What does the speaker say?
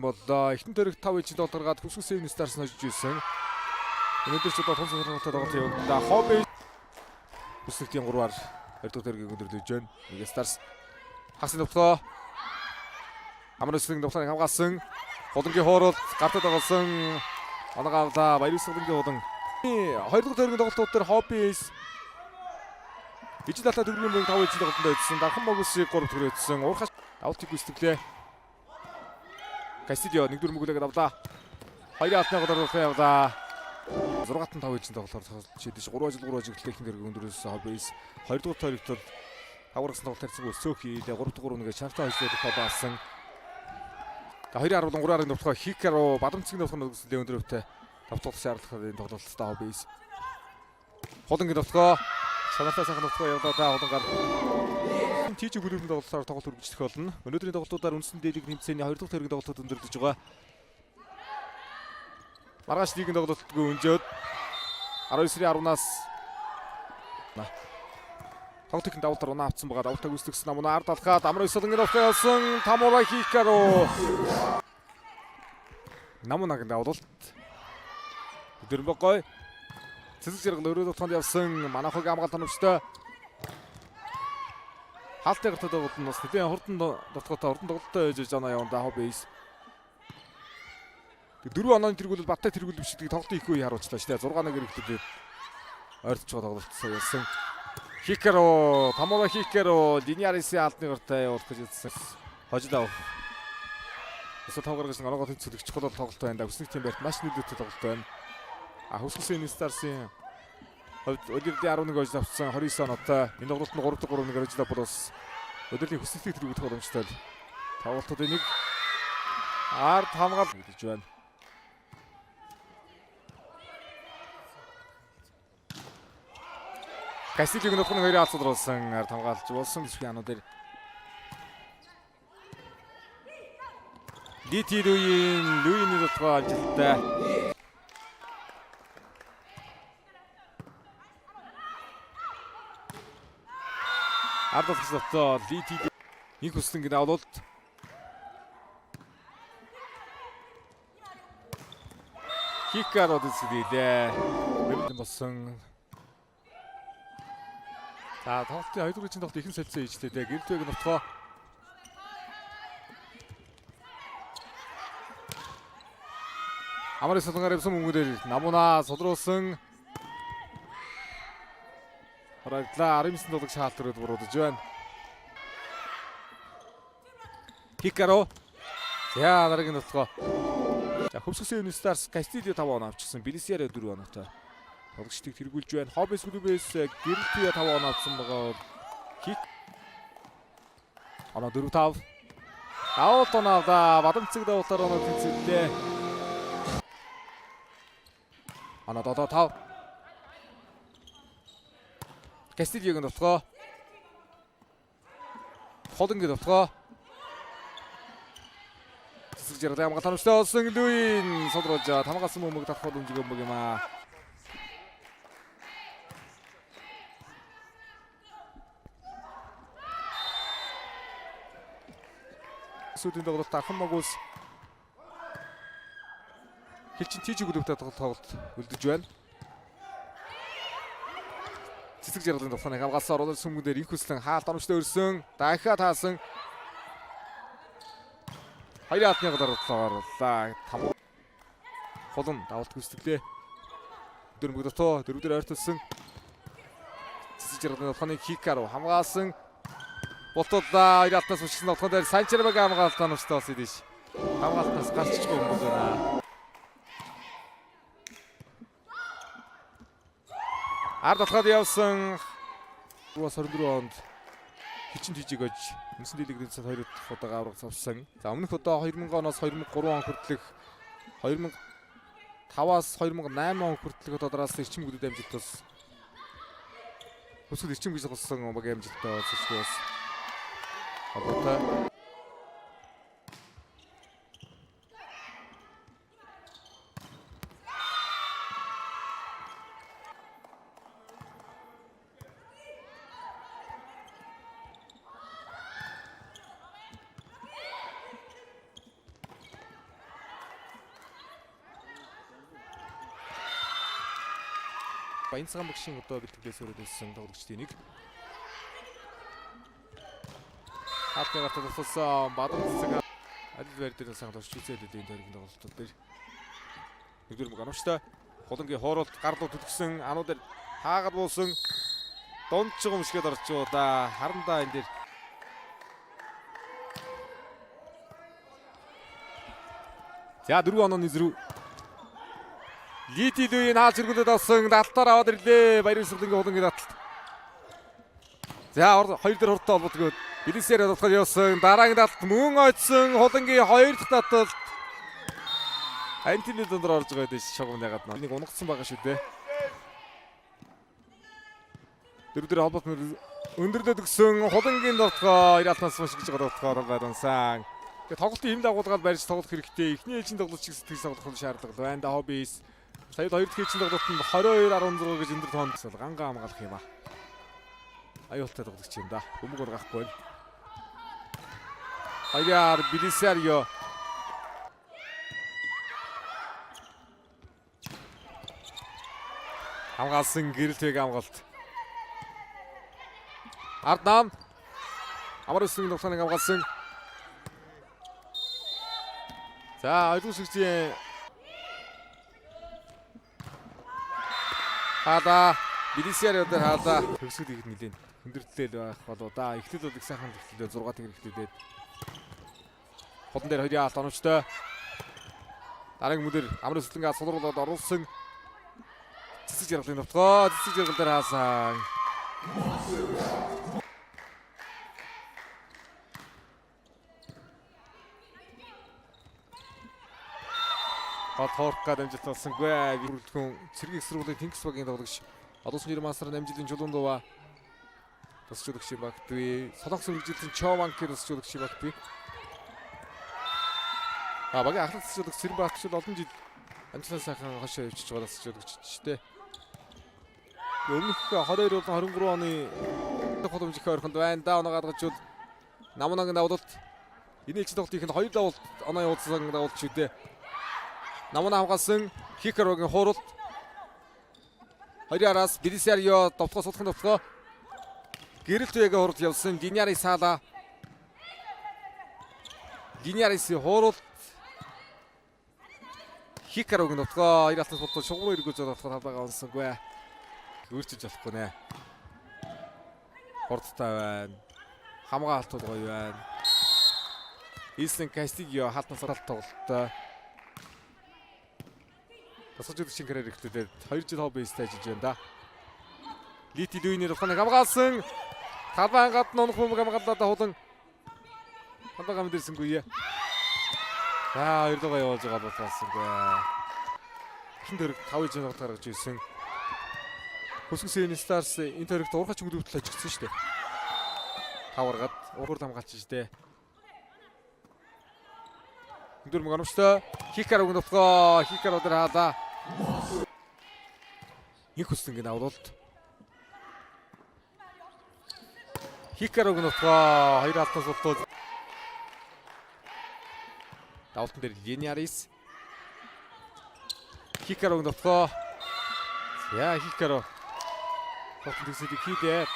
боллоо. Эхний төрөг 5-7 гаргаад Хүсгэн Seven Stars нь хожиж байсан. Өнөөдөр ч одоо тун сонирхолтой тоглолт явуулна. Хобби Хүсгэн 3-аар 2 дахь төрөгийг өндөрлөж байна. Нэг Stars хасны төвхөө Амрын төвхөнийг хамгаалсан. Хулангийн хоорол гартад оголсон. Оногаавлаа Баяр Хулангийн хулан. 2 дахь төрөгийн тоглолтууд дээр Хобби Ижил Ата дөрвөн 5-7 тоглолтод байсан. Дархан Могусыг 3 төрөөдсөн. Уурхаш аутыг гүйцэтгэлээ. Кастидио 1-4 мөглөөгээд авлаа. 2-1 голоор явлаа. 6-5 тоглолтоор шийдэж 3-3 ажиглалт ихэнх дэрэг өндөрөөс Хоббис 2 дугаар тойрогт тавгарсан тоглолт харьцаг өсөөхий 3-3-1-ээр шартаа хожлоод хобаасан. 2-13-аар нутгаа Хикаро бадамцгийн нутгаар нөхцөлөө өндөрөвтэй давтуулах шаардлагатай тоглолттой Хоббис. Хулангийн нутгаа санаатай сайхан нутгаа явлаа та хулангаар тийж гүрүүний тоглолтоор тоглолт үргэлжлэх болно. Өнөөдрийн тоглолтуудаар үндсэн дээлэг тэмцээний 2 дахь төргийн тоглолтууд өндөрлөж байгаа. Маргааш лигийн тоглолтгүй өнжөөд 19-10-аас тоглолтын давтар унаа авцсан байгаа. Давтаг үсдэгсэн намуна ард алхаад Амрын Хулангийн нутгаа явсан Тамура Хикаро. Намунагийн давталт Дөрмөгой цэцэг зэрэг өрөө тохтонд явсан Манахог амгаалт тоногчтой хаалттай гартад тоглолт нь бас хэдэн хурдан дотготой хурдан тоглолттой байж байгаа юм да Хоббис. 4 онооны тэргүүл баттай тэргүүл биш гэдгийг тоглолтын их үе харуулчлаа шүү дээ. 6-1 гэрэгтэд ойртож байгаа тоглолт явсан. Хикаро, Тамура Хикаро Линиарисын алдны гартай явуулах гэж ирсэн. Хожлоо. Өсө тавгаргасан оноогоо тэнцвэрч чухал тоглолт байна да. Хүснэг тийм байрт маш нөлөөтэй тоглолт байна. Хүсгэн Stars-ийн өдөртний 11 гол авсан 29 оноотой энэ тоглолт нь 3-3-1-ээр ажиллаа болоос өдөртний хүсэлтийг тэргүүлэх боломжтой. Тоглолтуудын нэг ард хамгаалал гэж байна. Кастилийг нөхөн 2 алцуулсан ард хамгаалж болсон гэж хянуу дээр DT Луиний дотгоо ажилттай Ардалцлоо DT нэг хүслэнгийн авлалт Хикаро дэсгэлээ бэлэн болсон. За тоглолтын 2 дугаар тоглолт ихэнх солилцоо ижтэй дээ. Гэрэлтвэг нутгаа Амрын Хулангаар явсан мөнгөдөр намуна сулруулсан. Харагдлаа 19 дугаар шаалт өрөөд буруудаж байна. Хикаро. За дараагийн нутгаа. За Хүсгэн Seven Stars Кастидио 5 оноо авчихсан. Белисиаро 4 оноотой. Тоглогчдыг тэргүүлж байна. Хоббис клубээс Гэрэлтвэг 5 оноо авсан байгаа. Хик оноо 4-5. Аут оноо да бадамцэг давтар оноо тэнцэлээ. Оноо 5. Кастидиогийн нутгаа. Хулангийн нутгаа. Цэцэг зэрэг амгаалт тоногчтой болсон Луин содруулж тамгасан мөмөг татах боломжгүй юм аа. Сүүлийн тоглолт Дархан Могус Хилчин тийж гүлөвтэй тоглолт үлдэж байна. Цэцэг зэрэглэн тусахыг хамгаалсан орон сүмгэн дээр инх хүслэн хаалт оновчтой өрсөн. Дахиад хаасан. 2-1 голоор орлоо. Хулан давалт гүйцэтгэлээ. Дөрмөг дотоо 4-4 ойртолсон. Цэцэг зэрэглэн тусахыг Хикаро хамгаалсан. Болтолдоо 2-1-аас учсан тоглолт дээр Санчербаг хамгаалт оновчтой болсон дэш. Хамгаалтнаас гарччихгүй юм байна. Ард алхаад явсан 24 онд Хилчин тийжиг ож үндсэн дийлэгдэн 2 дахь удаа аврагц авсан. За өмнөх удаа 2000 оноос 2003 он хүртэлх 2005-аас 2008 он хүртэлх удаараас эрчим гүдэд амжилтаас өсгөл эрчим гэж болсон баг амжилттай олсоос Абота Баянцхан багшийн одоо бэлтгэлээс өрөөдсөн тоглогчдын нэг. Хатны гартад туссан Бадрын Адил байр дээр сайн тусч үзээд энэ төргийн тоглолтууд дээр нэгдүгээр мөг анууштай Холонгийн хооролт гарлуу төлгсөн ануу дээр хаагаад буусан дунд ч юм шигэд орж байгаа да харандаа энэ дээр за 4 онооны зэрэг Лити Лүийн хаалт зэргүүлээд авсан далтаар аваад ирлээ баярын Холонгийн Холонгийн даталт за 2 дээр хурдтай холбогдгоод Билисээр болохоор явсан дараагийн даталт мөн ойцсон Холонгийн 2 дахь даталт Антины дондор орж байгаа дэш шогомны гадна нэг унгацсан байгаа шүү дээ. Дөрөвдөр холбоот өндөрлөд өгсөн Холонгийн довтлогоо 90-аас маш гэж байгаа довтлогоор байрансан. Тэгээ тоглолтын хэм дагуулгаад барьж тоглох хэрэгтэй. Эхний ээлжийн тоглолт шиг сэтгэл тоглох шаардлага байна. Хоббис сая 2 дахь ээлжийн тоглолтод 22-16 гэж өндөр тоонд ганга хамгаалах юм аа. Аюултай тоглогч юм да. Бөмбөг ургахгүй байна. Хайяар Билисарио хамгаалсан гэрэлтэг хамгаалт. Арднам амар өсгийн тоглоомыг хамгаалсан. За ойлгомжтой хада Билисарио дээр хада төгсгөл игд нэлээд хүндрэлтэй байх болоо да. Эхлээд бол их сайхан төгсөлөө 6 тэгэр эхлүүлээд Хотон дээр хоёрын алт оновчтой. Дараагийн мөдөр амар өсөлтөнгөө сулруулад оруулсан. Цэцэг жаргалын довтгоо цэцэг жаргал дээр хаасан. Хорка дамжуулт болсонгүй. Бүрэлдэхүүн цэргийн эсрүүлийн Тэнгэс багийн тоглогч. Одоосын 90 маасаар амжилтын Жулундова тусчуулагч багтгүй. Солонгос үргэлжилсэн Чованки тусчуулагч багтгүй. Багийн ахлах тусчуулагч Сэрбаатч олон жил амжилттай сайхан хошоо явчихж байгаа тусчуулагчтэй. Өмнөх 22-23 оны боломжтой ойрхонд байна. Да оноо гаргаж бол Намунагийн давуулт энэ ээлжийн тоглолтын 2 давуулт оноо явуулсан давуулт шүү дээ. Намуна хамгаалсан Хикарогийн хууралт. Хоёрын араас Билисарио довтлоо суулгахын довтлоо. Гэрэлтвэгээ хууралт явсан Диняри Сала. Динярисын хууралт. Хикарогийн довтлоо 2 алтаас болтол шугамруу эргүүлж байгаа талбайгаа онсонгүй. Өөрчилж болохгүй нэ. Хурдтай байна. Хамгаалт гоё байна. Ислен Кастигио халтнаас оролт тоглолттой. Тасгаж өгч карьер ихтэй 2 жил хоббистай ажиллаж байна да. Лити Лүиний тухайн хамгаалсан. Талбай гадна унах бөмбөг хамгаалаад хулан. Хамгаалсан мэдэрсэнгүй. За 2 дугаар явуулж байгаа болсонгүй. Хин дөрөв 5 жил гаргаж ирсэн. Хөсгсөн Stars энэ төрөгт уурхач өнгөлөвтөл ажигдсан шүү дээ. Таваргаад уурд хамгаалч шүү дээ. Өндөр мөг оновчтой Хикаро өгнөтгөө Хикаро дээр хаалаа. Нэг хөсгөнгийн авралт. Хикаро өгнөтгөө 2 алтаас болтол. Давтан дээр Линиарис. Хикаро өгнөтгөө. Яа Хикаро. Хотын төсөлийг хийдээ.